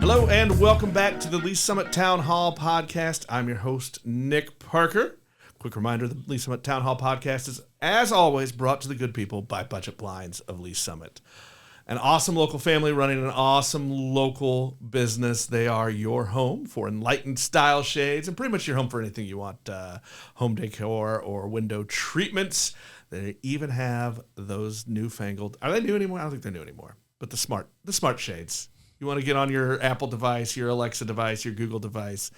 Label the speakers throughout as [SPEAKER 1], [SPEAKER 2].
[SPEAKER 1] Hello and welcome back to the Lee Summit Town Hall Podcast. I'm your host, Nick Parker. Quick reminder, the Lee Summit Town Hall Podcast is, as always, brought to the good people by Budget Blinds of Lee Summit. An awesome local family running an awesome local business. They are your home for enlightened style shades and pretty much your home for anything you want, home decor or window treatments. They even have those newfangled, are they new anymore? I don't think they're new anymore, but the smart shades. You want to get on your Apple device, your Alexa device, your Google device,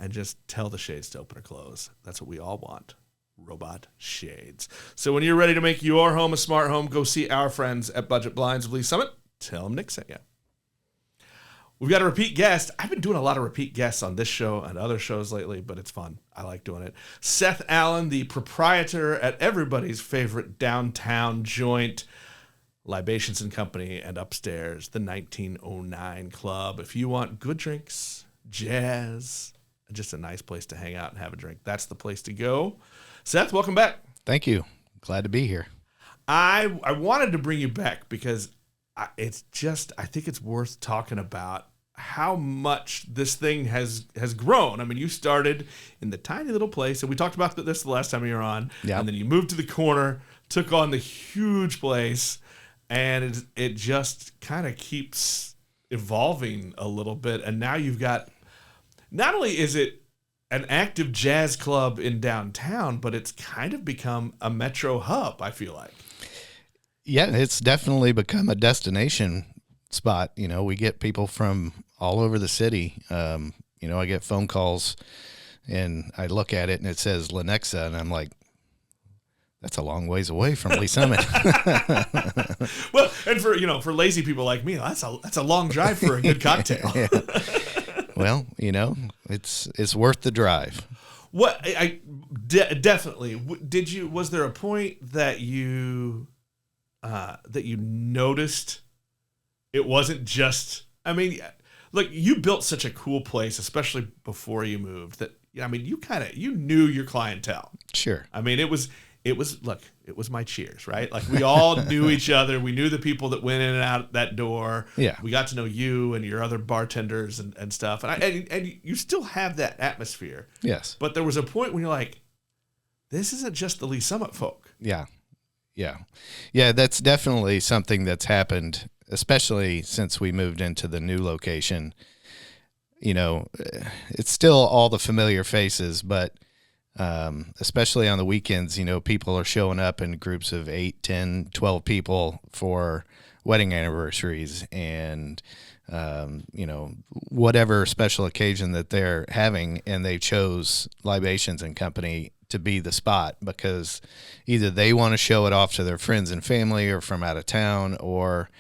[SPEAKER 1] and just tell the shades to open or close. That's what we all want. Robot shades. So when you're ready to make your home a smart home, go see our friends at Budget Blinds of Lee Summit. Tell them Nick sent you. We've got a repeat guest. I've been doing a lot of repeat guests on this show and other shows lately, but it's fun. I like doing it. Seth Allen, the proprietor at everybody's favorite downtown joint, Libations Co, and upstairs, the 1909 Club. If you want good drinks, jazz, just a nice place to hang out and have a drink, that's the place to go. Seth, welcome back.
[SPEAKER 2] Thank you. Glad to be here.
[SPEAKER 1] I wanted to bring you back because I think it's worth talking about how much this thing has grown. I mean, you started in the tiny little place, and we talked about this the last time you were on,
[SPEAKER 2] yep.
[SPEAKER 1] And then you moved to the corner, took on the huge place, and it just kind of keeps evolving a little bit. And now you've got, not only is it an active jazz club in downtown, but it's kind of become a metro hub, I feel like.
[SPEAKER 2] Yeah, it's definitely become a destination spot. You know, we get people from all over the city. I get phone calls and I look at it and it says Lenexa, and I'm like, that's a long ways away from Lee Summit.
[SPEAKER 1] Well, and for lazy people like me, that's a long drive for a good cocktail.
[SPEAKER 2] Yeah. Well, it's worth the drive.
[SPEAKER 1] What definitely was there a point that you noticed it wasn't just? I mean, look, you built such a cool place, especially before you moved. That you knew your clientele.
[SPEAKER 2] Sure.
[SPEAKER 1] I mean, it was my Cheers, right? Like we all knew each other. We knew the people that went in and out that door.
[SPEAKER 2] Yeah.
[SPEAKER 1] We got to know you and your other bartenders and stuff. And you still have that atmosphere.
[SPEAKER 2] Yes.
[SPEAKER 1] But there was a point when you're like, this isn't just the Lee Summit folk.
[SPEAKER 2] Yeah. Yeah. Yeah. That's definitely something that's happened, especially since we moved into the new location. It's still all the familiar faces, but especially on the weekends, people are showing up in groups of 8, 10, 12 people for wedding anniversaries and, whatever special occasion that they're having. And they chose Libations and Company to be the spot because either they want to show it off to their friends and family or from out of town, or,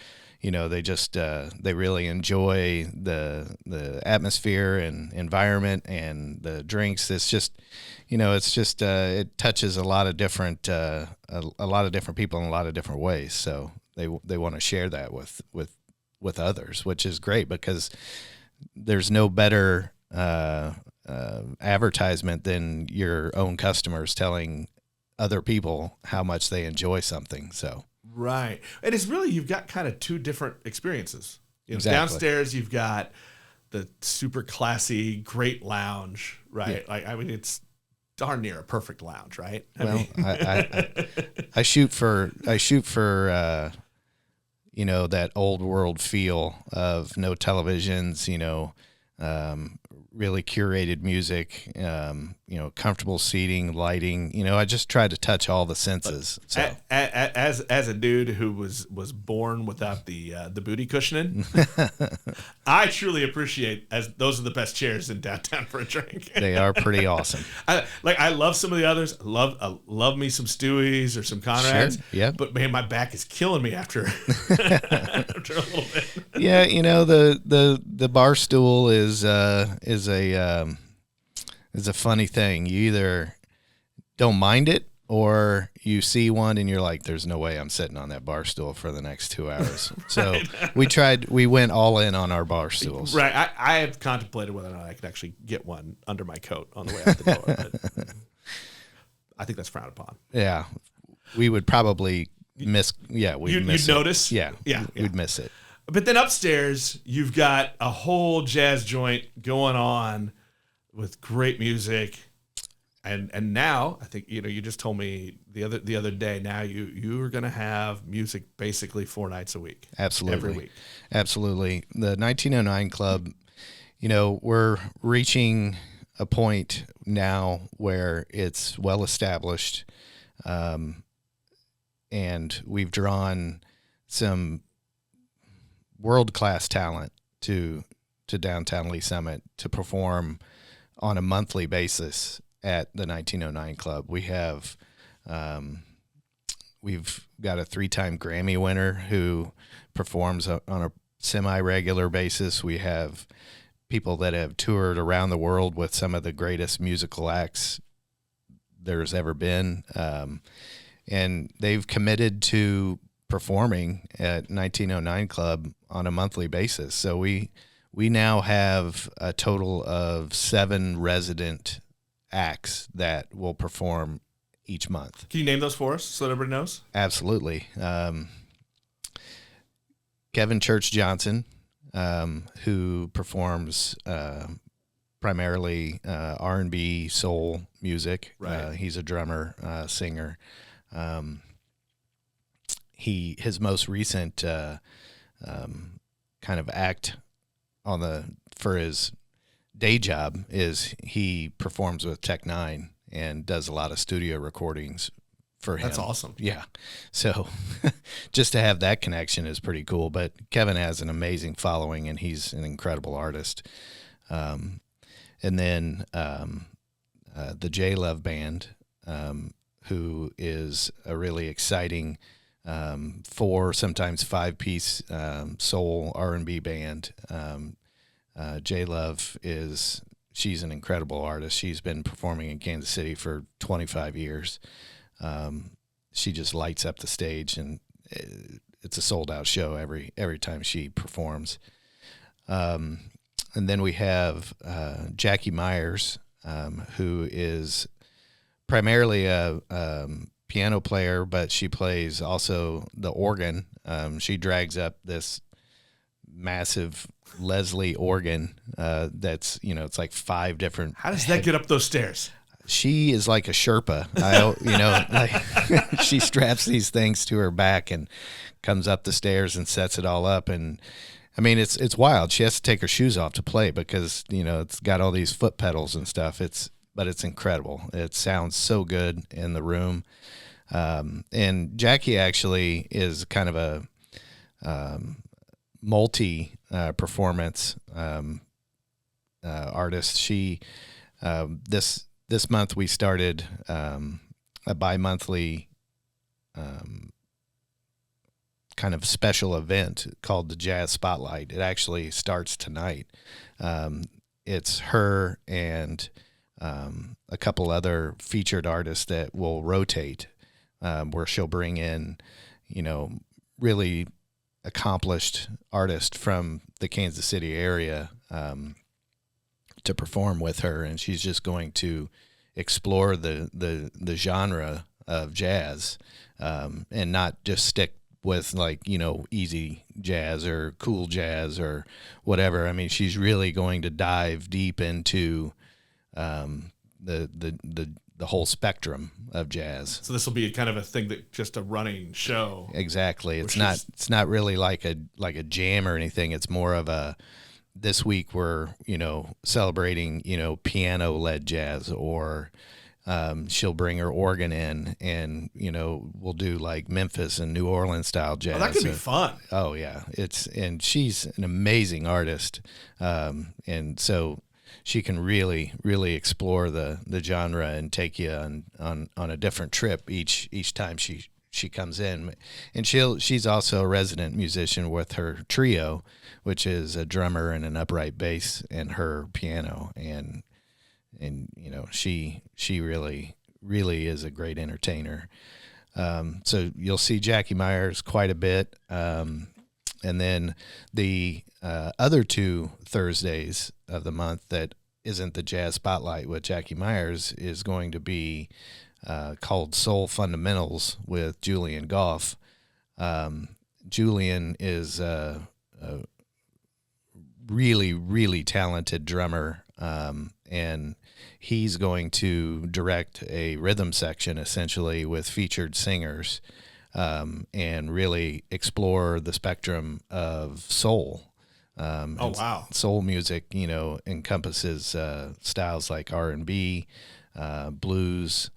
[SPEAKER 2] they just, they really enjoy the atmosphere and environment and the drinks. It's just, it touches a lot of different people in a lot of different ways. So they want to share that with others, which is great because there's no better advertisement than your own customers telling other people how much they enjoy something. So.
[SPEAKER 1] Right. And it's really, you've got kind of two different experiences.
[SPEAKER 2] Exactly.
[SPEAKER 1] Downstairs, you've got the super classy, great lounge, right?
[SPEAKER 2] Yeah.
[SPEAKER 1] It's darn near a perfect lounge, right?
[SPEAKER 2] I shoot for that old world feel of no televisions, really curated music, comfortable seating, lighting. I just try to touch all the senses. So
[SPEAKER 1] as a dude who was born without the booty cushioning, I truly appreciate as those are the best chairs in downtown for a drink.
[SPEAKER 2] They are pretty awesome.
[SPEAKER 1] I love some of the others. Love me some Stewie's or some Conrads.
[SPEAKER 2] Sure. Yeah.
[SPEAKER 1] But man, my back is killing me after after a little bit.
[SPEAKER 2] Yeah, the bar stool is a funny thing. You either don't mind it or you see one and you're like, there's no way I'm sitting on that bar stool for the next 2 hours. So we went all in on our bar stools.
[SPEAKER 1] Right. I have contemplated whether or not I could actually get one under my coat on the way out the door. But I think that's frowned upon.
[SPEAKER 2] Yeah. We would probably miss. Yeah. You'd
[SPEAKER 1] notice?
[SPEAKER 2] Yeah.
[SPEAKER 1] Yeah.
[SPEAKER 2] We'd miss it.
[SPEAKER 1] But then upstairs, you've got a whole jazz joint going on with great music. And now I think you just told me the other day. Now you are going to have music basically 4 nights a week.
[SPEAKER 2] Absolutely,
[SPEAKER 1] every week.
[SPEAKER 2] Absolutely. The 1909 Club. We're reaching a point now where it's well established, and we've drawn some world-class talent to downtown Lee Summit to perform on a monthly basis at the 1909 Club. We've got a 3-time Grammy winner who performs on a semi-regular basis. We have people that have toured around the world with some of the greatest musical acts there's ever been, and they've committed to performing at 1909 Club on a monthly basis. So we now have a total of 7 resident acts that will perform each month.
[SPEAKER 1] Can you name those for us so that everybody knows?
[SPEAKER 2] Absolutely. Kevin Church Johnson, who performs primarily R&B, soul music.
[SPEAKER 1] Right.
[SPEAKER 2] He's a drummer, singer. His most recent kind of act for his day job is he performs with Tech Nine and does a lot of studio recordings for him.
[SPEAKER 1] That's awesome.
[SPEAKER 2] Yeah. So just to have that connection is pretty cool. But Kevin has an amazing following, and he's an incredible artist. And then the J Love Band, who is a really exciting 4, sometimes 5-piece soul R&B band. J Love she's an incredible artist. She's been performing in Kansas City for 25 years. She just lights up the stage, and it's a sold-out show every time she performs. And then we have Jackie Myers, who is primarily a piano player, but she plays also the organ. She drags up this massive Leslie organ that's, it's like 5 different.
[SPEAKER 1] How does that get up those stairs?
[SPEAKER 2] She is like a Sherpa. She straps these things to her back and comes up the stairs and sets it all up. And I mean, it's wild. She has to take her shoes off to play because, it's got all these foot pedals and stuff. But it's incredible. It sounds so good in the room. And Jackie actually is kind of a multi-performance artist. She this month we started a bi-monthly kind of special event called the Jazz Spotlight. It actually starts tonight. It's her and a couple other featured artists that will rotate, where she'll bring in, really accomplished artists from the Kansas City area to perform with her, and she's just going to explore the genre of jazz, and not just stick with easy jazz or cool jazz or whatever. I mean, she's really going to dive deep into the whole spectrum of jazz.
[SPEAKER 1] So this will be kind of a thing that just a running show.
[SPEAKER 2] Exactly. It's not really like a jam or anything. It's more of this week we're, celebrating, piano led jazz, or she'll bring her organ in and, we'll do like Memphis and New Orleans style jazz.
[SPEAKER 1] Oh, that could be fun.
[SPEAKER 2] Oh yeah. And she's an amazing artist. And so she can really, really explore the genre and take you on a different trip each time she comes in. And she's also a resident musician with her trio, which is a drummer and an upright bass and her piano. And she really, really is a great entertainer. So you'll see Jackie Myers quite a bit. And then the other 2 Thursdays of the month that isn't the Jazz Spotlight with Jackie Myers is going to be called Soul Fundamentals with Julian Goff. Julian is really, really talented drummer, and he's going to direct a rhythm section essentially with featured singers, and really explore the spectrum of soul.
[SPEAKER 1] Wow.
[SPEAKER 2] Soul music, encompasses styles like R&B, blues,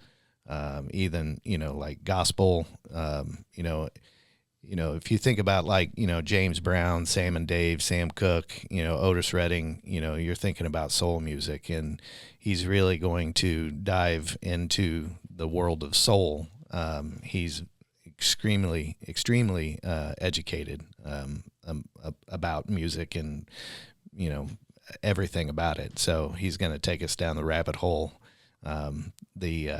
[SPEAKER 2] even like gospel. If you think about like James Brown, Sam and Dave, Sam Cooke, Otis Redding, you're thinking about soul music, and he's really going to dive into the world of soul. He's extremely educated about music and everything about it. So he's going to take us down the rabbit hole. The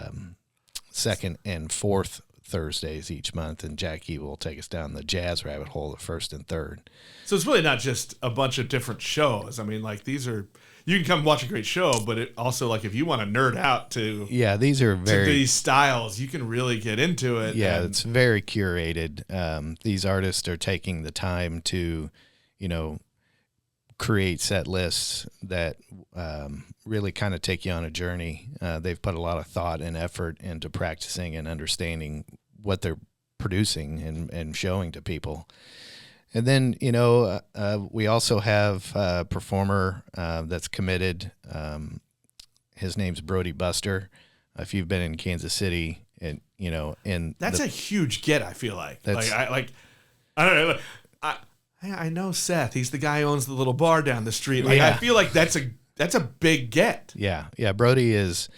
[SPEAKER 2] second and fourth Thursdays each month, and Jackie will take us down the jazz rabbit hole the first and third.
[SPEAKER 1] So it's really not just a bunch of different shows. I mean, like these are, you can come watch a great show, but it also, like, if you want to nerd out to
[SPEAKER 2] these are
[SPEAKER 1] to these styles, you can really get into it.
[SPEAKER 2] Yeah, it's very curated. These artists are taking the time to, create set lists that really kind of take you on a journey. They've put a lot of thought and effort into practicing and understanding what they're producing and showing to people. And then, we also have a performer that's committed. His name's Brody Buster. If you've been in Kansas City, and
[SPEAKER 1] that's a huge get. I feel like I don't know. I know Seth. He's the guy who owns the little bar down the street. Like, I feel like that's a big get.
[SPEAKER 2] Yeah. Brody is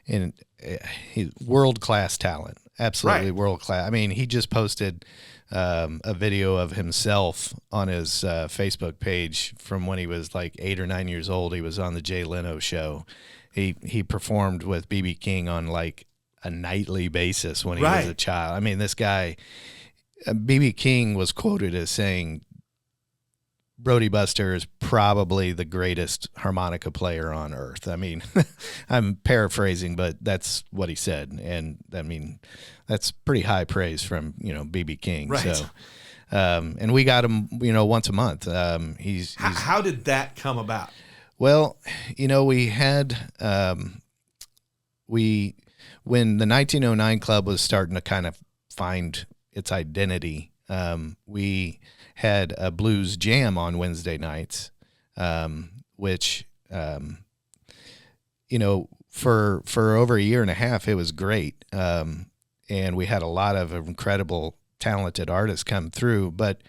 [SPEAKER 2] he's world-class talent. Absolutely world-class. I mean, he just posted a video of himself on his Facebook page from when he was like 8 or 9 years old. He was on the Jay Leno show. He performed with B.B. King on like a nightly basis when he was a child. I mean, this guy, B.B. King was quoted as saying, Brody Buster is probably the greatest harmonica player on earth. I mean, I'm paraphrasing, but that's what he said. And I mean, that's pretty high praise from, B.B. King.
[SPEAKER 1] Right. So,
[SPEAKER 2] and we got him, once a month.
[SPEAKER 1] How did that come about?
[SPEAKER 2] Well, we had, when the 1909 Club was starting to kind of find its identity, we had a blues jam on Wednesday nights, which, for over a year and a half, it was great. And we had a lot of incredible, talented artists come through, but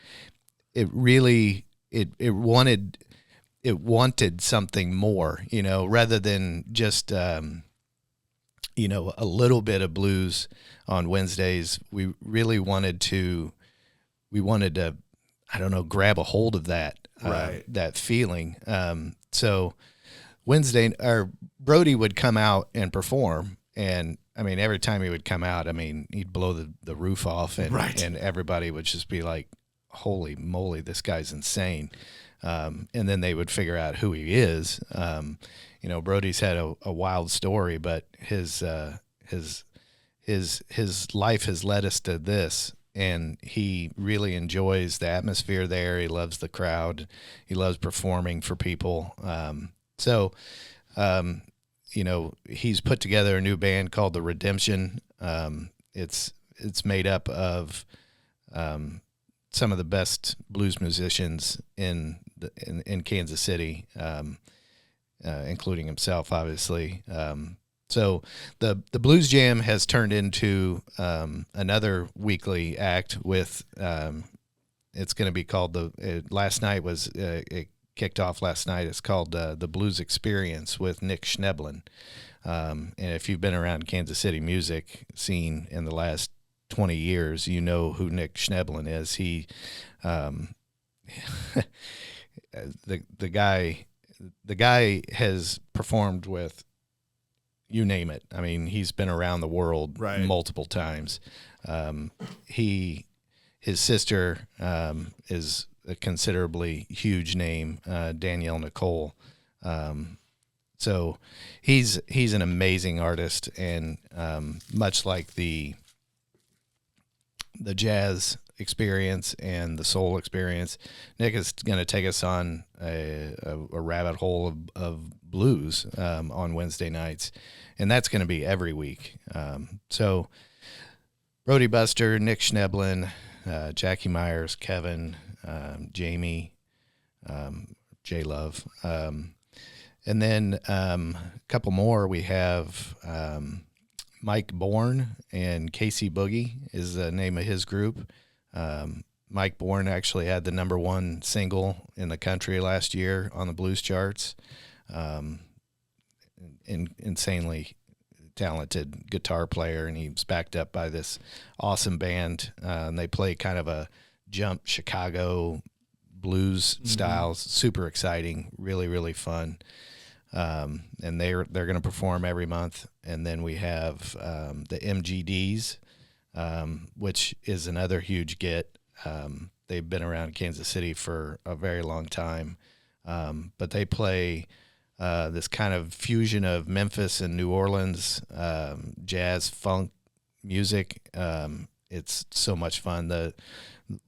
[SPEAKER 2] it really, it wanted something more, rather than just, a little bit of blues on Wednesdays. We really wanted to, I don't know, grab a hold of that, that feeling. So Brody would come out and perform, and I mean, every time he would come out, I mean, he'd blow the roof off, and everybody would just be like, holy moly, this guy's insane. And then they would figure out who he is. Brody's had a wild story, but his life has led us to this. And he really enjoys the atmosphere there. He loves the crowd. He loves performing for people. He's put together a new band called The Redemption. It's made up of some of the best blues musicians in Kansas City, including himself, obviously. So the Blues Jam has turned into another weekly act with it's going to be called last night was it kicked off last night. It's called the Blues Experience with Nick Schneblin. And if you've been around Kansas City music scene in the last 20 years, you know who Nick Schneblin is. He the guy has performed with, you name it. I mean, he's been around the world multiple times. His sister is a considerably huge name, Danielle Nicole. So he's an amazing artist, and much like the jazz experience and the soul experience. Nick is going to take us on a rabbit hole of blues on Wednesday nights, and that's going to be every week. So Brody Buster, Nick Schneblin, Jackie Myers, Kevin, Jamie, J Love, and then a couple more. We have Mike Bourne and Casey Boogie is the name of his group. Mike Bourne actually had the #1 single in the country last year on the blues charts. Insanely talented guitar player, and he's backed up by this awesome band. And they play kind of a jump Chicago blues styles. Super exciting, really, really fun. And they're going to perform every month. And then we have the MGDs, which is another huge get. They've been around Kansas City for a very long time, but they play this kind of fusion of Memphis and New Orleans jazz funk music. It's so much fun.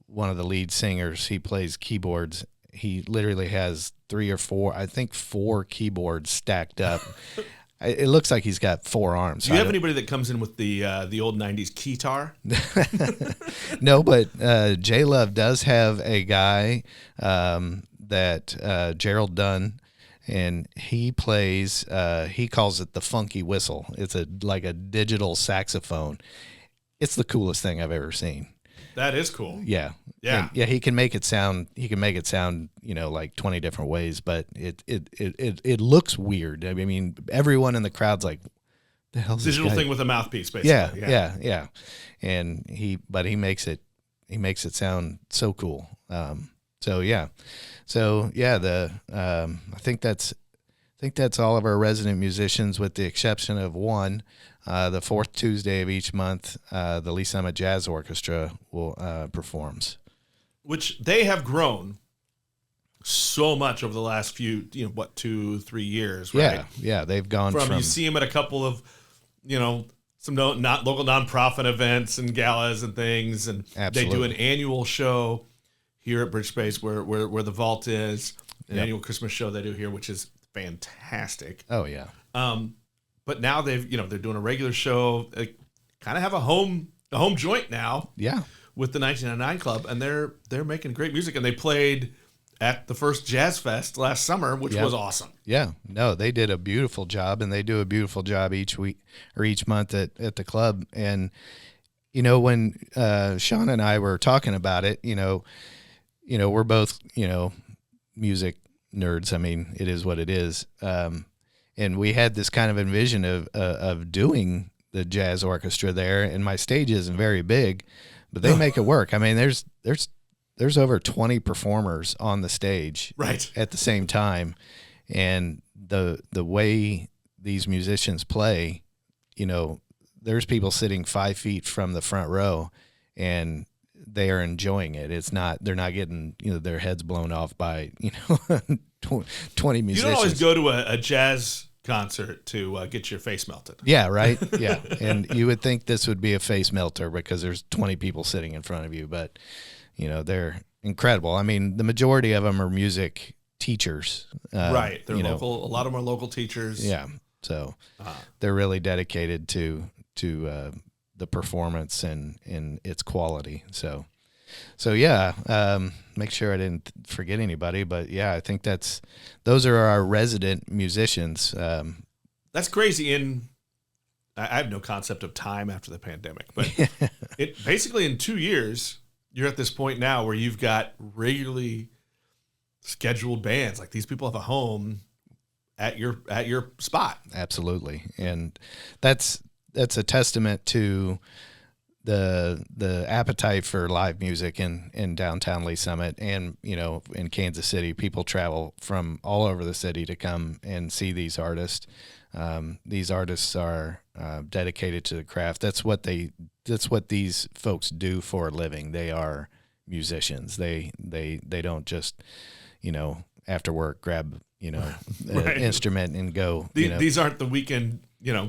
[SPEAKER 2] One of the lead singers, he plays keyboards. He literally has 3 or 4, I think 4 keyboards stacked up. It looks like he's got 4 arms.
[SPEAKER 1] Do you have anybody that comes in with the old 90s keytar?
[SPEAKER 2] No, but J Love does have a guy that Gerald Dunn, and he plays, he calls it the funky whistle. It's like a digital saxophone. It's the coolest thing I've ever seen.
[SPEAKER 1] That is cool.
[SPEAKER 2] Yeah.
[SPEAKER 1] Yeah.
[SPEAKER 2] And, yeah, he can make it sound, like 20 different ways, but it looks weird. I mean, everyone in the crowd's like, the hell's this
[SPEAKER 1] digital
[SPEAKER 2] guy?
[SPEAKER 1] thing with a mouthpiece, basically.
[SPEAKER 2] Yeah. And he makes it sound so cool. I think that's all of our resident musicians, with the exception of one. The 4th Tuesday of each month, the Lee Summit Jazz Orchestra will performs.
[SPEAKER 1] Which they have grown so much over the last few, 2-3 years, right?
[SPEAKER 2] Yeah, they've gone from
[SPEAKER 1] you see them at a couple of, some not local nonprofit events and galas and things, and
[SPEAKER 2] Absolutely.
[SPEAKER 1] They do an annual show here at Bridge Space where the vault is, an annual Christmas show they do here, which is fantastic.
[SPEAKER 2] Oh yeah.
[SPEAKER 1] But now they're doing a regular show. They kind of have a home joint now.
[SPEAKER 2] Yeah.
[SPEAKER 1] With the 1999 Club, and they're making great music, and they played at the first Jazz Fest last summer, which was awesome.
[SPEAKER 2] Yeah. No, they did a beautiful job, and they do a beautiful job each week or each month at the club. And when Sean and I were talking about it, we're both music nerds. I mean, it is what it is. And we had this kind of envision of doing the jazz orchestra there, and my stage isn't very big, but they make it work. I mean, there's over 20 performers on the stage
[SPEAKER 1] right
[SPEAKER 2] at the same time, and the way these musicians play, there's people sitting 5 feet from the front row, and they are enjoying it. They're not getting their heads blown off by 20 musicians.
[SPEAKER 1] You don't always go to a jazz concert to get your face melted.
[SPEAKER 2] Yeah, right. Yeah, and you would think this would be a face melter because there's 20 people sitting in front of you, but they're incredible. I mean, the majority of them are music teachers.
[SPEAKER 1] Right, they're local. A lot of them are local teachers.
[SPEAKER 2] Yeah, so they're really dedicated to the performance and its quality. So make sure I didn't forget anybody, but yeah, I think those are our resident musicians.
[SPEAKER 1] That's crazy. I have no concept of time after the pandemic, but it basically in 2 years, you're at this point now where you've got regularly scheduled bands. Like, these people have a home at your spot.
[SPEAKER 2] Absolutely. And that's a testament to the appetite for live music in downtown Lee Summit, and in Kansas City. People travel from all over the city to come and see these artists. These artists are dedicated to the craft. That's what these folks do for a living. They are musicians. They don't just after work grab
[SPEAKER 1] Right.
[SPEAKER 2] instrument and go.
[SPEAKER 1] These aren't the weekend,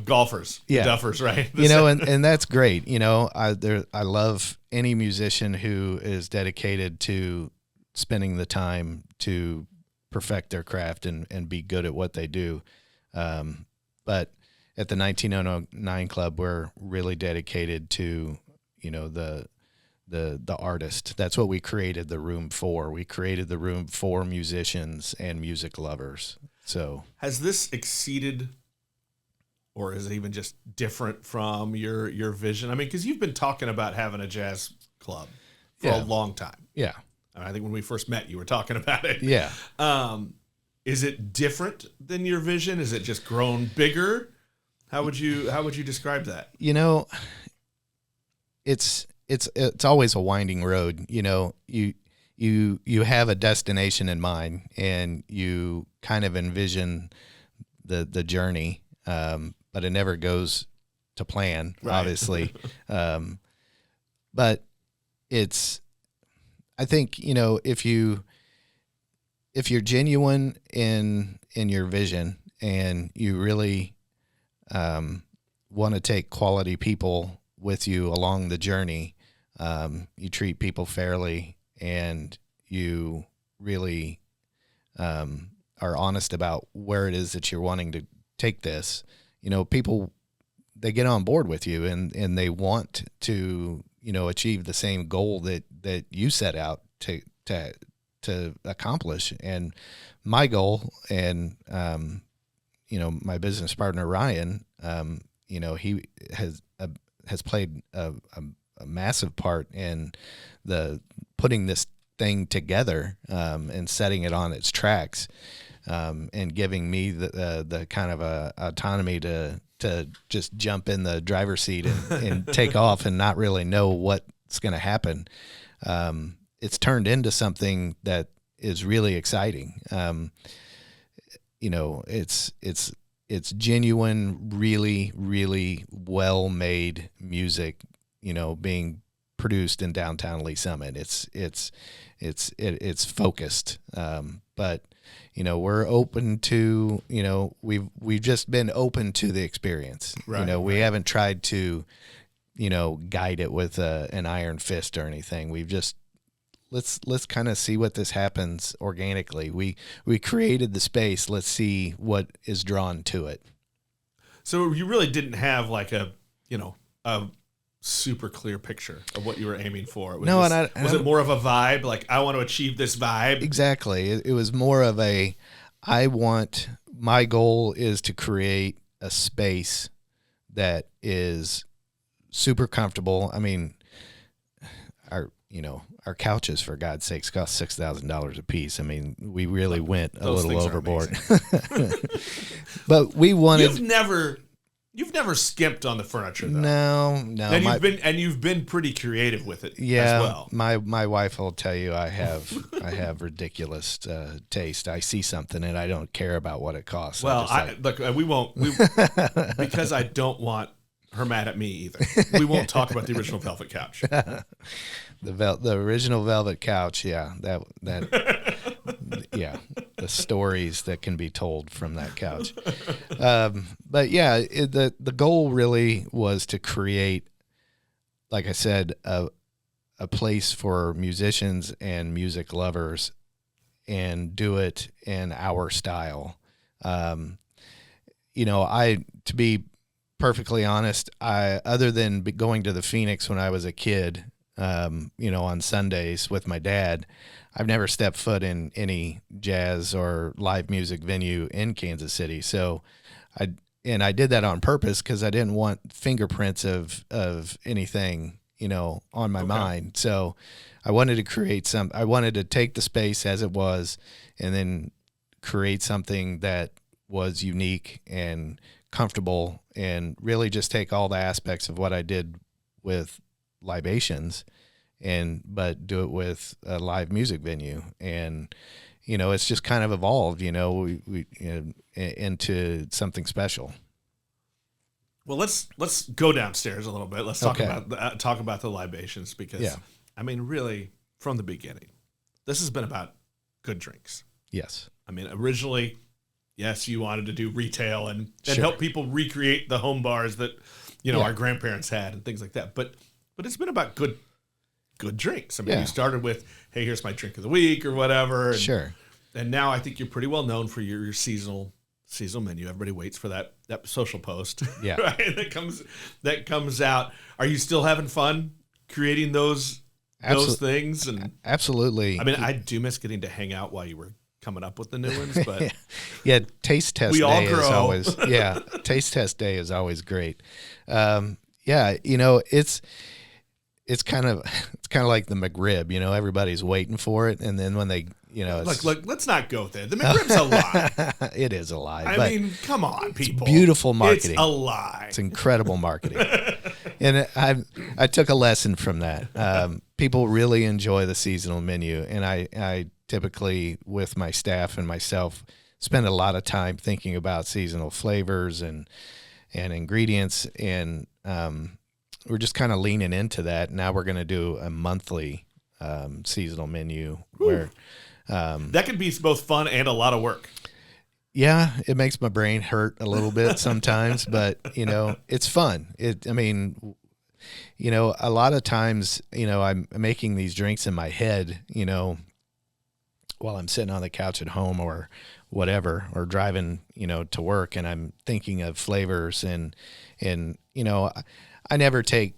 [SPEAKER 1] golfers, the duffers, right?
[SPEAKER 2] And that's great. I love any musician who is dedicated to spending the time to perfect their craft and be good at what they do. But at the 1909 Club, we're really dedicated to, the artist. That's what we created the room for. We created the room for musicians and music lovers. So
[SPEAKER 1] has this exceeded, or is it even just different from your vision? I mean, because you've been talking about having a jazz club for a long time.
[SPEAKER 2] Yeah.
[SPEAKER 1] I think when we first met, you were talking about it.
[SPEAKER 2] Yeah.
[SPEAKER 1] Is it different than your vision? Is it just grown bigger? How would you describe that?
[SPEAKER 2] It's always a winding road. You have a destination in mind, and you kind of envision the journey, but it never goes to plan, right. Obviously. But I think, if you're genuine in your vision and you really want to take quality people with you along the journey, you treat people fairly, and you really are honest about where it is that you're wanting to take this. People, they get on board with you, and they want to achieve the same goal that you set out to accomplish. And my goal, and my business partner Ryan, he has played a massive part in the putting this thing together, and setting it on its tracks, and giving me the kind of autonomy to just jump in the driver's seat and take off and not really know what's going to happen. It's turned into something that is really exciting. It's genuine, really, really well-made music, being produced in downtown Lee Summit. It's focused. But we're open to, we've just been open to the experience.
[SPEAKER 1] Right,
[SPEAKER 2] we haven't tried to, guide it with an iron fist or anything. We've just, let's kind of see what this happens organically. We created the space. Let's see what is drawn to it.
[SPEAKER 1] So you really didn't have like a super clear picture of what you were aiming for. Was it more of a vibe? Like, I want to achieve this vibe?
[SPEAKER 2] Exactly. It was more of my goal is to create a space that is super comfortable. I mean, our couches, for God's sakes, cost $6,000 a piece. I mean, we really went a little overboard. But we wanted.
[SPEAKER 1] You've never skimped on the furniture, though.
[SPEAKER 2] No.
[SPEAKER 1] And you've been pretty creative with it, as well.
[SPEAKER 2] My wife will tell you I have ridiculous taste. I see something and I don't care about what it costs.
[SPEAKER 1] Well, we won't because I don't want her mad at me either. We won't talk about the original velvet couch.
[SPEAKER 2] The original velvet couch, yeah, yeah, the stories that can be told from that couch. But yeah, the goal really was to create, like I said, a place for musicians and music lovers, and do it in our style. To be perfectly honest, other than going to the Phoenix when I was a kid, on Sundays with my dad, I've never stepped foot in any jazz or live music venue in Kansas City. So I did that on purpose because I didn't want fingerprints of anything, on my mind. So I wanted to create I wanted to take the space as it was and then create something that was unique and comfortable, and really just take all the aspects of what I did with Libations but do it with a live music venue. And it's just kind of evolved we into something special.
[SPEAKER 1] Well, let's go downstairs a little bit. Let's talk about the Libations, because I mean, really, from the beginning, this has been about good drinks.
[SPEAKER 2] Yes.
[SPEAKER 1] I mean, originally, yes, you wanted to do retail and
[SPEAKER 2] Sure.
[SPEAKER 1] help people recreate the home bars that,
[SPEAKER 2] Yeah.
[SPEAKER 1] our grandparents had and things like that. But it's been about good drinks. I mean, you started with, hey, here's my drink of the week or whatever. And,
[SPEAKER 2] Sure.
[SPEAKER 1] And now I think you're pretty well known for your seasonal menu. Everybody waits for that social post.
[SPEAKER 2] Yeah.
[SPEAKER 1] Right? That comes out. Are you still having fun creating those things? And
[SPEAKER 2] absolutely.
[SPEAKER 1] I mean, I do miss getting to hang out while you were coming up with the new ones, but
[SPEAKER 2] yeah, taste test
[SPEAKER 1] we all
[SPEAKER 2] day
[SPEAKER 1] grow.
[SPEAKER 2] is always taste test day is always great. It's kind of like the McRib, everybody's waiting for it, and then when they it's
[SPEAKER 1] like let's not go there. The McRib's a lie.
[SPEAKER 2] It is a lie.
[SPEAKER 1] I mean, come on, people.
[SPEAKER 2] Beautiful marketing.
[SPEAKER 1] It's a lie.
[SPEAKER 2] It's incredible marketing. And I took a lesson from that. People really enjoy the seasonal menu, and I typically, with my staff and myself, spend a lot of time thinking about seasonal flavors and ingredients, and we're just kind of leaning into that. Now we're going to do a monthly seasonal menu where
[SPEAKER 1] that can be both fun and a lot of work.
[SPEAKER 2] Yeah, it makes my brain hurt a little bit sometimes, but it's fun. A lot of times, I'm making these drinks in my head, while I'm sitting on the couch at home or whatever, or driving, to work, and I'm thinking of flavors and I never take,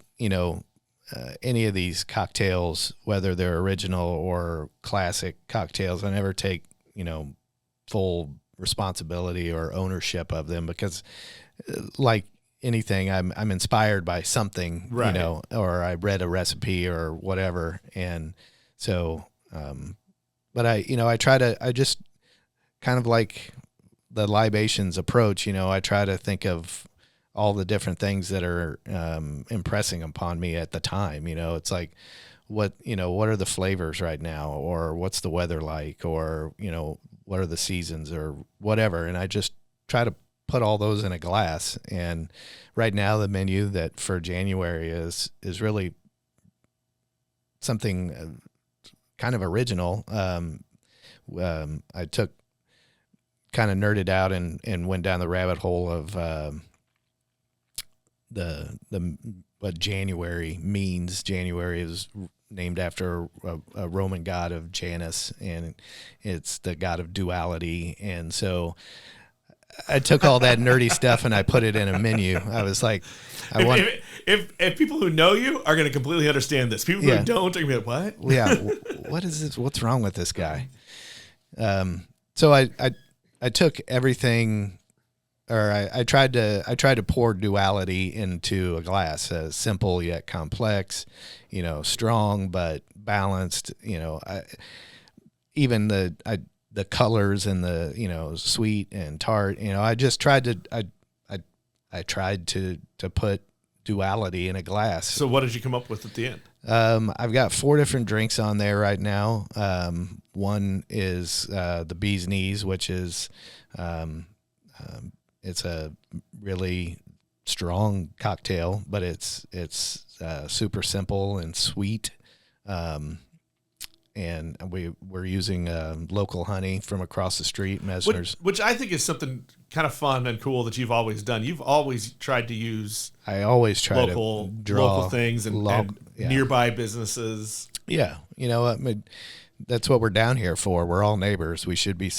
[SPEAKER 2] any of these cocktails, whether they're original or classic cocktails, I never take, full responsibility or ownership of them, because like anything, I'm inspired by something,
[SPEAKER 1] right.
[SPEAKER 2] Or I read a recipe or whatever. And so, but I just kind of like the libations approach, I try to think of all the different things that are impressing upon me at the time. It's like, what are the flavors right now, or what's the weather like, or, what are the seasons or whatever. And I just try to put all those in a glass. And right now the menu that for January is really something kind of original. I took kind of nerded out and went down the rabbit hole of the what January means. January is named after a Roman god of Janus, and it's the god of duality. And so I took all that nerdy stuff and I put it in a menu. I was like,
[SPEAKER 1] if people who know you are going to completely understand this, people who don't are going to be like, what?
[SPEAKER 2] Yeah, what is this? What's wrong with this guy? So I took everything, or I tried to pour duality into a glass, simple yet complex, strong but balanced. Even the colors and the sweet and tart. I just tried to I tried to put duality in a glass.
[SPEAKER 1] So what did you come up with at the end?
[SPEAKER 2] I've got 4 different drinks on there right now. One is the bee's knees, which is it's a really strong cocktail, but it's super simple and sweet. And we're using local honey from across the street, Messner's.
[SPEAKER 1] Which I think is something kind of fun and cool that you've always done. You've always tried to use.
[SPEAKER 2] I always try
[SPEAKER 1] local,
[SPEAKER 2] to draw
[SPEAKER 1] local things and nearby businesses.
[SPEAKER 2] Yeah, I mean, that's what we're down here for. We're all neighbors. We should be,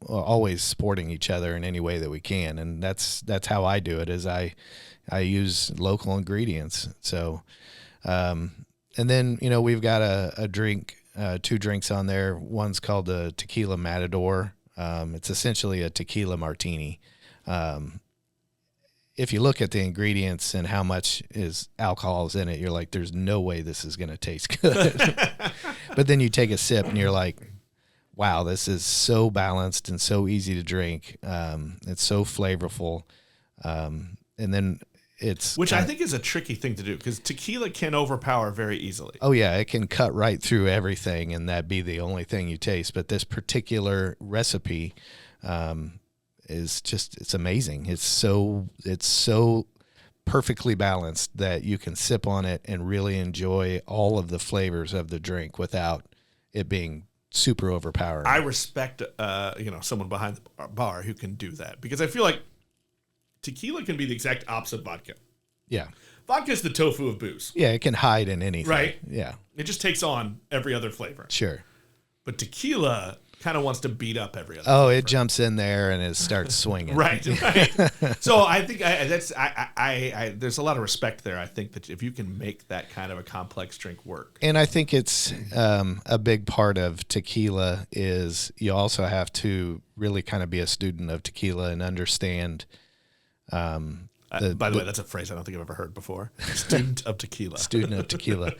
[SPEAKER 2] always supporting each other in any way that we can, and that's how I do it. Is I use local ingredients. So, and then we've got a drink, 2 drinks on there. One's called the Tequila Matador. It's essentially a tequila martini. If you look at the ingredients and how much alcohol is in it, you're like, there's no way this is going to taste good. But then you take a sip and you're like, wow, this is so balanced and so easy to drink. It's so flavorful. And then which
[SPEAKER 1] I think is a tricky thing to do, because tequila can overpower very easily.
[SPEAKER 2] Oh yeah, it can cut right through everything, and that be the only thing you taste. But this particular recipe is it's amazing. It's so perfectly balanced that you can sip on it and really enjoy all of the flavors of the drink without it being super overpowering.
[SPEAKER 1] I respect, someone behind the bar who can do that, because I feel like tequila can be the exact opposite of vodka.
[SPEAKER 2] Yeah.
[SPEAKER 1] Vodka is the tofu of booze.
[SPEAKER 2] Yeah, it can hide in anything.
[SPEAKER 1] Right?
[SPEAKER 2] Yeah.
[SPEAKER 1] It just takes on every other flavor.
[SPEAKER 2] Sure.
[SPEAKER 1] But tequila kind of wants to beat up every other
[SPEAKER 2] Oh,
[SPEAKER 1] flavor.
[SPEAKER 2] it jumps in there and it starts swinging.
[SPEAKER 1] Right. So I think there's a lot of respect there. I think that if you can make that kind of a complex drink work.
[SPEAKER 2] And I think it's a big part of tequila is you also have to really kind of be a student of tequila and understand.
[SPEAKER 1] By the way, that's a phrase I don't think I've ever heard before. Student of tequila.
[SPEAKER 2] Student of tequila.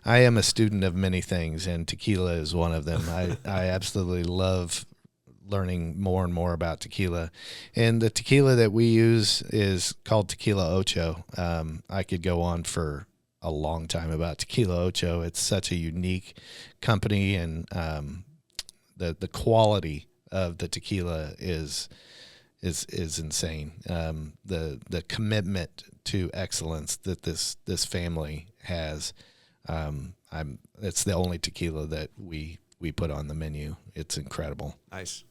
[SPEAKER 2] I am a student of many things, and tequila is one of them. I absolutely love learning more and more about tequila. And the tequila that we use is called Tequila Ocho. I could go on for a long time about Tequila Ocho. It's such a unique company, and the quality of the tequila is insane. The commitment to excellence that this family has. It's the only tequila that we put on the menu. It's incredible.
[SPEAKER 1] Nice.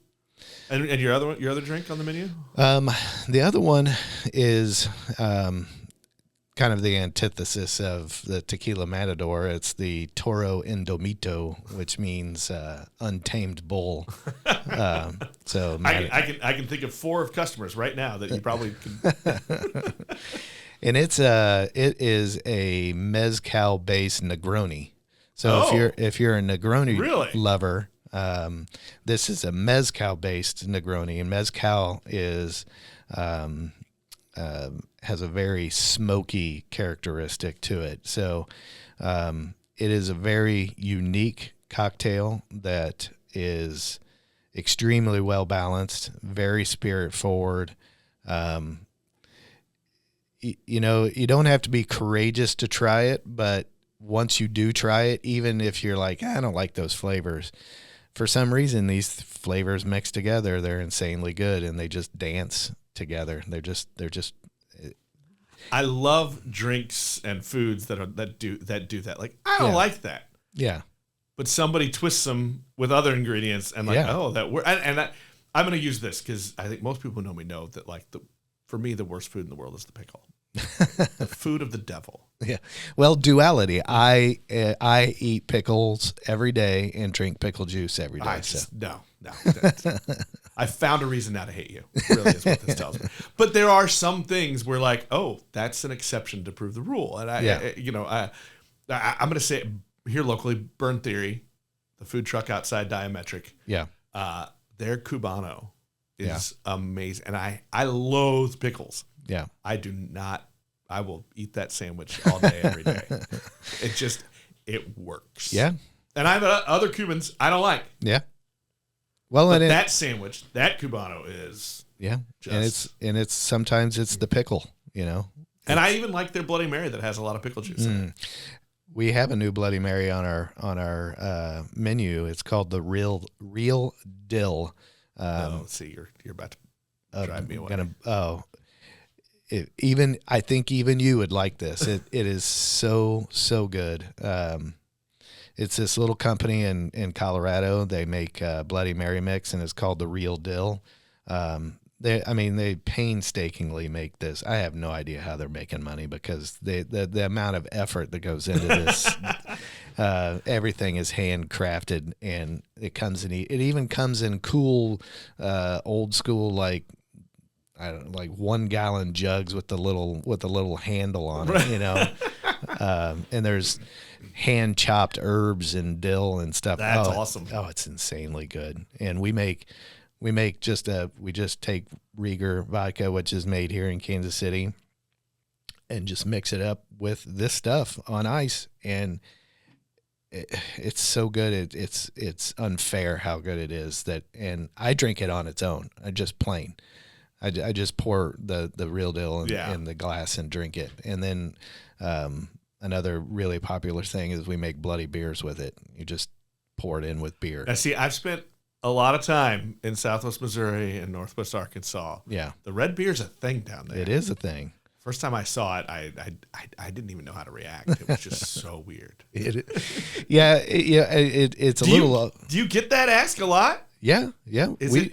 [SPEAKER 1] And your other drink on the menu?
[SPEAKER 2] The other one is kind of the antithesis of the Tequila Matador. It's the Toro Indomito, which means untamed bull. So
[SPEAKER 1] I can think of 4 customers right now that you probably can.
[SPEAKER 2] And it is a mezcal based Negroni. So if you're a Negroni lover, this is a mezcal based Negroni, and mezcal is has a very smoky characteristic to it. So it is a very unique cocktail that is extremely well balanced, very spirit forward. You don't have to be courageous to try it, but once you do try it, even if you're like, I don't like those flavors, for some reason these flavors mix together, they're insanely good, and they just dance together. They're just.
[SPEAKER 1] I love drinks and foods that do that. Like, I don't like that.
[SPEAKER 2] Yeah.
[SPEAKER 1] But somebody twists them with other ingredients, and that works. And I'm going to use this because I think most people who know me know that, like, for me, the worst food in the world is the pickle. The food of the devil.
[SPEAKER 2] Yeah. Well, duality. I eat pickles every day and drink pickle juice every day.
[SPEAKER 1] No. I found a reason now to hate you. Really is what this tells me. But there are some things where, like, oh, that's an exception to prove the rule. And I'm going to say it here locally, Burn Theory, the food truck outside Diametric.
[SPEAKER 2] Yeah.
[SPEAKER 1] Their Cubano is amazing. And I loathe pickles.
[SPEAKER 2] Yeah.
[SPEAKER 1] I will eat that sandwich all day, every day. It works.
[SPEAKER 2] Yeah.
[SPEAKER 1] And I have other Cubans I don't like.
[SPEAKER 2] Yeah. Well,
[SPEAKER 1] but that sandwich, that Cubano is.
[SPEAKER 2] Yeah. And it's sometimes it's the pickle, And
[SPEAKER 1] I even like their Bloody Mary that has a lot of pickle juice in it.
[SPEAKER 2] We have a new Bloody Mary on our menu. It's called the Real Dill.
[SPEAKER 1] See, you're about to drive me away.
[SPEAKER 2] I think even you would like this. It is so good. It's this little company in Colorado. They make Bloody Mary mix, and it's called the Real Dill. They painstakingly make this. I have no idea how they're making money because the amount of effort that goes into this. Everything is handcrafted, and it even comes in cool, old school, like 1 gallon jugs with the little handle on it, and there's hand chopped herbs and dill and stuff.
[SPEAKER 1] That's awesome.
[SPEAKER 2] Oh, it's insanely good. And we just take Rieger vodka, which is made here in Kansas City, and just mix it up with this stuff on ice, and it's so good. It's unfair how good it is and I drink it on its own. I just plain. I just pour the Real Dill in the glass and drink it. And then another really popular thing is we make bloody beers with it. You just pour it in with beer.
[SPEAKER 1] Now, see, I've spent a lot of time in Southwest Missouri and Northwest Arkansas.
[SPEAKER 2] Yeah.
[SPEAKER 1] The red beer's a thing down there.
[SPEAKER 2] It is a thing.
[SPEAKER 1] First time I saw it, I didn't even know how to react. It was just so weird.
[SPEAKER 2] It's a little.
[SPEAKER 1] Do you get that ask a lot?
[SPEAKER 2] Yeah.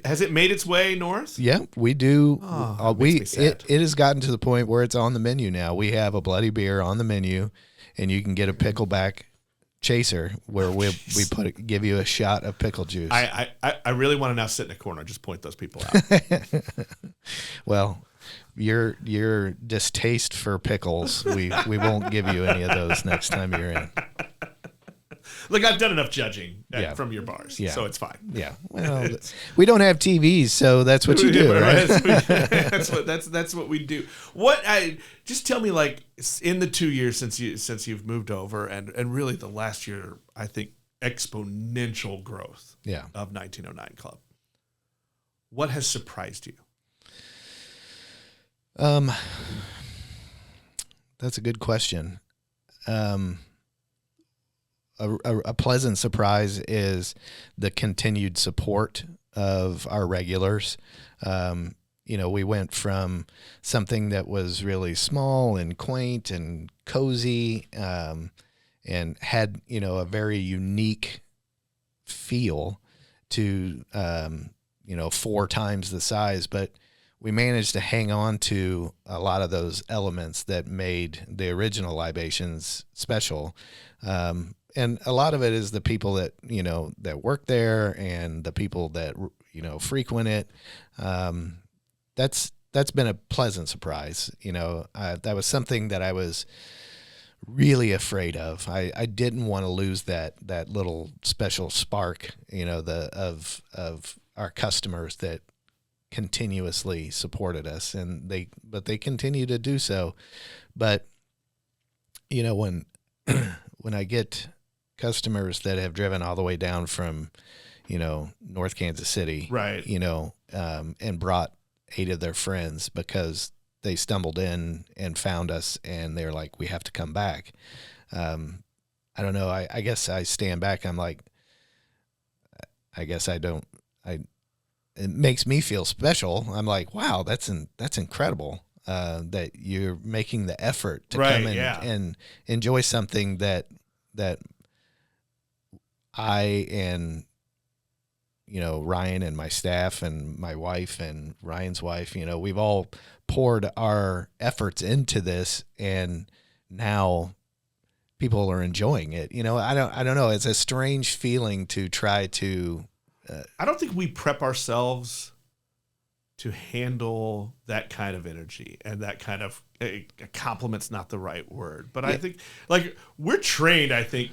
[SPEAKER 1] Has it made its way north?
[SPEAKER 2] Yeah, we do.
[SPEAKER 1] Oh, makes me sad.
[SPEAKER 2] It has gotten to the point where it's on the menu now. We have a bloody beer on the menu, and you can get a pickleback chaser where we give you a shot of pickle juice.
[SPEAKER 1] I really want to now sit in a corner and just point those people out.
[SPEAKER 2] Well, your distaste for pickles, we won't give you any of those next time you're in.
[SPEAKER 1] Look, I've done enough judging from your bars, so it's fine.
[SPEAKER 2] Yeah, well, we don't have TVs, so that's what you do, right?
[SPEAKER 1] That's what we do. Just tell me, like, in the 2 years since you've moved over, and really the last year, I think exponential growth of 1909 Club. What has surprised you?
[SPEAKER 2] That's a good question. A pleasant surprise is the continued support of our regulars. We went from something that was really small and quaint and cozy, and had, a very unique feel to, 4 times the size, but we managed to hang on to a lot of those elements that made the original Libations special. And a lot of it is the people that, that work there and the people that, frequent it. That's been a pleasant surprise. That was something that I was really afraid of. I didn't want to lose that little special spark, of our customers that continuously supported us, and they continue to do so. But, when I get customers that have driven all the way down from, North Kansas City,
[SPEAKER 1] right,
[SPEAKER 2] and brought 8 of their friends because they stumbled in and found us, and they're like, we have to come back. I don't know. I guess I stand back. I'm like, I guess I don't, it makes me feel special. I'm like, wow, that's incredible. That you're making the effort to come in and enjoy something that I and, Ryan and my staff and my wife and Ryan's wife, we've all poured our efforts into this, and now people are enjoying it. I don't know. It's a strange feeling to try to,
[SPEAKER 1] I don't think we prep ourselves to handle that kind of energy and that kind of a compliment's not the right word, but I think, like, we're trained, I think,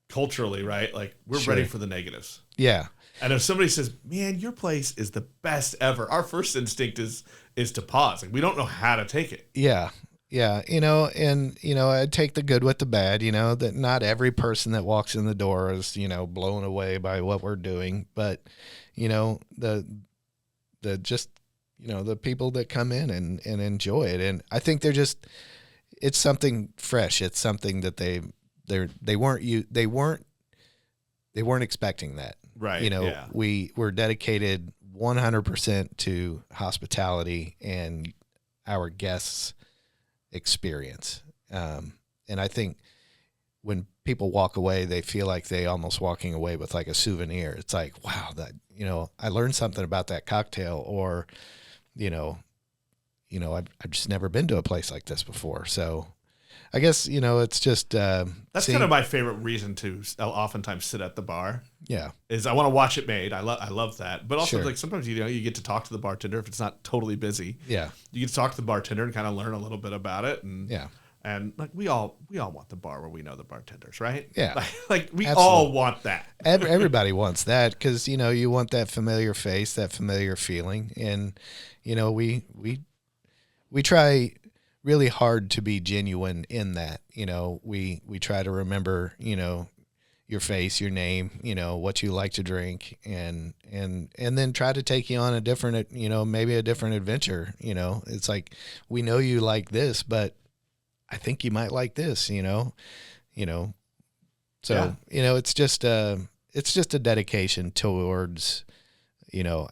[SPEAKER 1] culturally, right? Like, we're ready for the negatives.
[SPEAKER 2] Yeah.
[SPEAKER 1] And if somebody says, man, your place is the best ever, our first instinct is to pause. Like, we don't know how to take it.
[SPEAKER 2] Yeah. Yeah. I take the good with the bad, that not every person that walks in the door is, blown away by what we're doing. But, the people that come in and enjoy it. And I think it's something fresh. It's something that they weren't expecting that.
[SPEAKER 1] Right.
[SPEAKER 2] We were dedicated 100% to hospitality and our guests' experience. And I think when people walk away, they feel like they almost walking away with like a souvenir. It's like, wow, that, I learned something about that cocktail, or, I've just never been to a place like this before. So I guess, it's just,
[SPEAKER 1] that's kind of my favorite reason to oftentimes sit at the bar.
[SPEAKER 2] Yeah.
[SPEAKER 1] Is I want to watch it made. I love that. But also,
[SPEAKER 2] Sure.
[SPEAKER 1] like, sometimes, you get to talk to the bartender if it's not totally busy.
[SPEAKER 2] Yeah.
[SPEAKER 1] You get to talk to the bartender and kind of learn a little bit about it. And
[SPEAKER 2] Yeah.
[SPEAKER 1] And like, we all want the bar where we know the bartenders, right?
[SPEAKER 2] Yeah.
[SPEAKER 1] Like we
[SPEAKER 2] Absolutely.
[SPEAKER 1] all want that.
[SPEAKER 2] Everybody wants that, because, you want that familiar face, that familiar feeling. And, we try really hard to be genuine in that. We try to remember, your face, your name, what you like to drink, and then try to take you on a different, maybe a different adventure. It's like, we know you like this, but I think you might like this, So, it's just a dedication towards,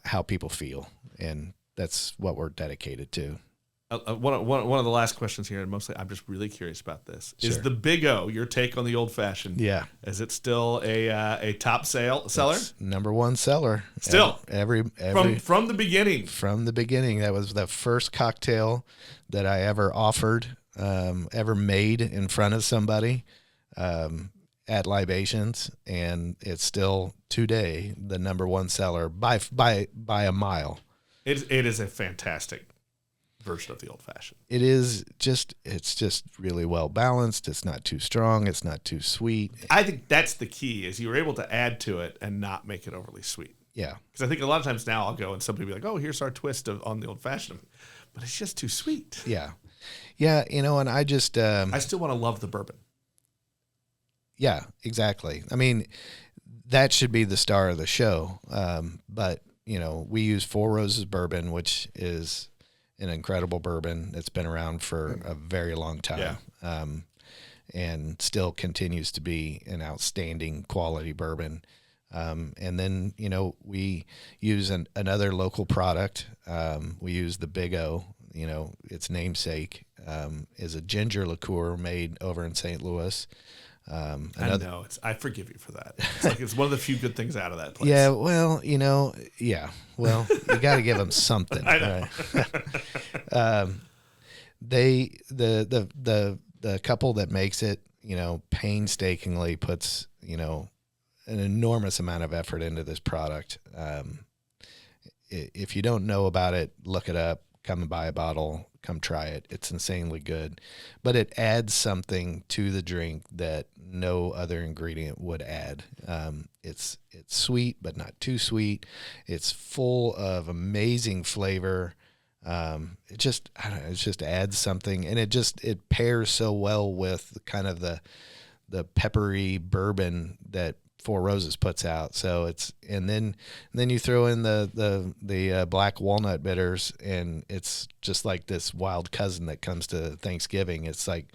[SPEAKER 2] how people feel. And that's what we're dedicated to.
[SPEAKER 1] One of the last questions here, and mostly I'm just really curious about this.
[SPEAKER 2] Sure.
[SPEAKER 1] Is the Big O your take on the old fashioned?
[SPEAKER 2] Yeah.
[SPEAKER 1] Is it still a top seller?
[SPEAKER 2] It's number one seller.
[SPEAKER 1] Still,
[SPEAKER 2] every
[SPEAKER 1] from the beginning.
[SPEAKER 2] From the beginning, that was the first cocktail that I ever offered, ever made in front of somebody at Libations, and it's still today the number one seller by a mile.
[SPEAKER 1] It is a fantastic version of the old fashioned.
[SPEAKER 2] It's just really well balanced. It's not too strong. It's not too sweet.
[SPEAKER 1] I think that's the key, is you were able to add to it and not make it overly sweet.
[SPEAKER 2] Yeah.
[SPEAKER 1] Because I think a lot of times now I'll go and somebody will be like, oh, here's our twist on the old fashioned, but it's just too sweet.
[SPEAKER 2] Yeah. Yeah. And I just,
[SPEAKER 1] I still want to love the bourbon.
[SPEAKER 2] Yeah, exactly. I mean, that should be the star of the show. But we use Four Roses bourbon, which is an incredible bourbon that's been around for a very long time, and still continues to be an outstanding quality bourbon. And then, we use another local product. We use the Big O, its namesake, is a ginger liqueur made over in St. Louis.
[SPEAKER 1] I know. I forgive you for that. It's one of the few good things out of that place.
[SPEAKER 2] Yeah, well, you got to give them something.
[SPEAKER 1] I know.
[SPEAKER 2] Right? The couple that makes it, painstakingly puts, an enormous amount of effort into this product. If you don't know about it, look it up, come and buy a bottle, come try it. It's insanely good, but it adds something to the drink that no other ingredient would add. It's sweet, but not too sweet. It's full of amazing flavor. It just adds something, and it pairs so well with kind of the peppery bourbon that Four Roses puts out. So and then you throw in the black walnut bitters, and it's just like this wild cousin that comes to Thanksgiving. It's like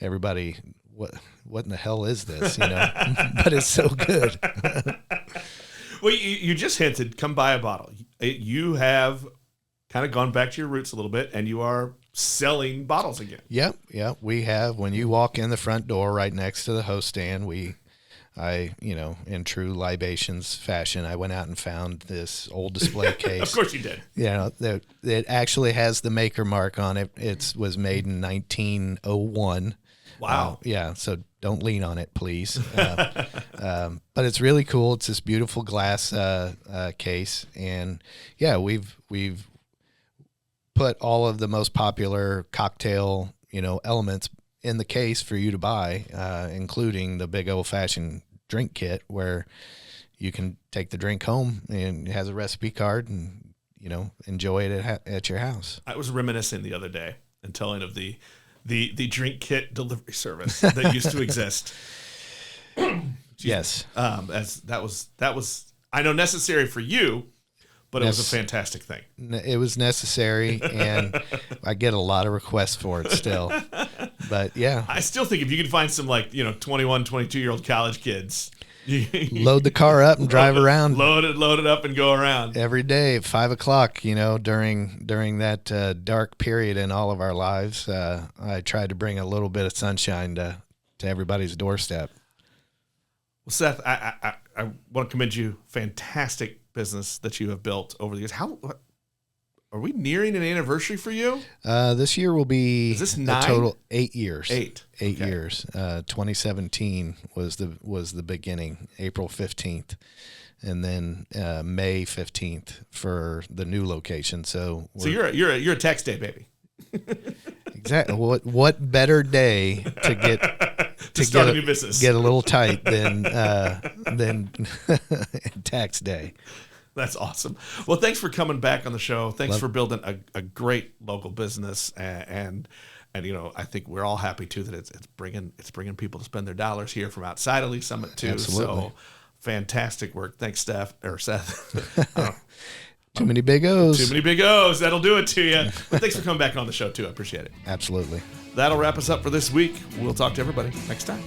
[SPEAKER 2] everybody, what in the hell is this? But it's so good.
[SPEAKER 1] Well, you just hinted, come buy a bottle. You have kind of gone back to your roots a little bit, and you are selling bottles again.
[SPEAKER 2] Yep. We have. When you walk in the front door right next to the host stand, in true Libations fashion, I went out and found this old display case.
[SPEAKER 1] Of course you did.
[SPEAKER 2] It actually has the maker mark on it. It was made in 1901.
[SPEAKER 1] Wow.
[SPEAKER 2] So don't lean on it, please. But it's really cool. It's this beautiful glass case, and we've put all of the most popular cocktail elements in the case for you to buy, including the big old-fashioned drink kit, where you can take the drink home, and it has a recipe card, and enjoy it at your house.
[SPEAKER 1] I was reminiscing the other day and telling of the drink kit delivery service that used to exist.
[SPEAKER 2] Yes,
[SPEAKER 1] as that was I know necessary for you, but it was a fantastic thing.
[SPEAKER 2] It was necessary, and I get a lot of requests for it still. But yeah,
[SPEAKER 1] I still think if you can find some 21, 22-year-old college kids,
[SPEAKER 2] load the car up and drive around.
[SPEAKER 1] Load it up and go around
[SPEAKER 2] every day at 5:00. During that dark period in all of our lives, I tried to bring a little bit of sunshine to everybody's doorstep.
[SPEAKER 1] Well, Seth, I want to commend you. Fantastic business that you have built over the years. Are we nearing an anniversary for you?
[SPEAKER 2] This year will be,
[SPEAKER 1] is this
[SPEAKER 2] a
[SPEAKER 1] 9?
[SPEAKER 2] total 8 years.
[SPEAKER 1] 8
[SPEAKER 2] years. 2017 was the beginning, April 15th, and then May 15th for the new location. So
[SPEAKER 1] you're a tax day baby.
[SPEAKER 2] Exactly. What better day to get
[SPEAKER 1] to start a new business,
[SPEAKER 2] get a little tight than tax day.
[SPEAKER 1] That's awesome. Well, thanks for coming back on the show. Thanks for building a great local business, and I think we're all happy too that it's bringing people to spend their dollars here from outside of Lee's Summit too.
[SPEAKER 2] Absolutely.
[SPEAKER 1] So fantastic work. Thanks, Seth.
[SPEAKER 2] Too many big O's.
[SPEAKER 1] Too many big O's. That'll do it to you. But thanks for coming back on the show too. I appreciate it.
[SPEAKER 2] Absolutely.
[SPEAKER 1] That'll wrap us up for this week. We'll talk to everybody next time.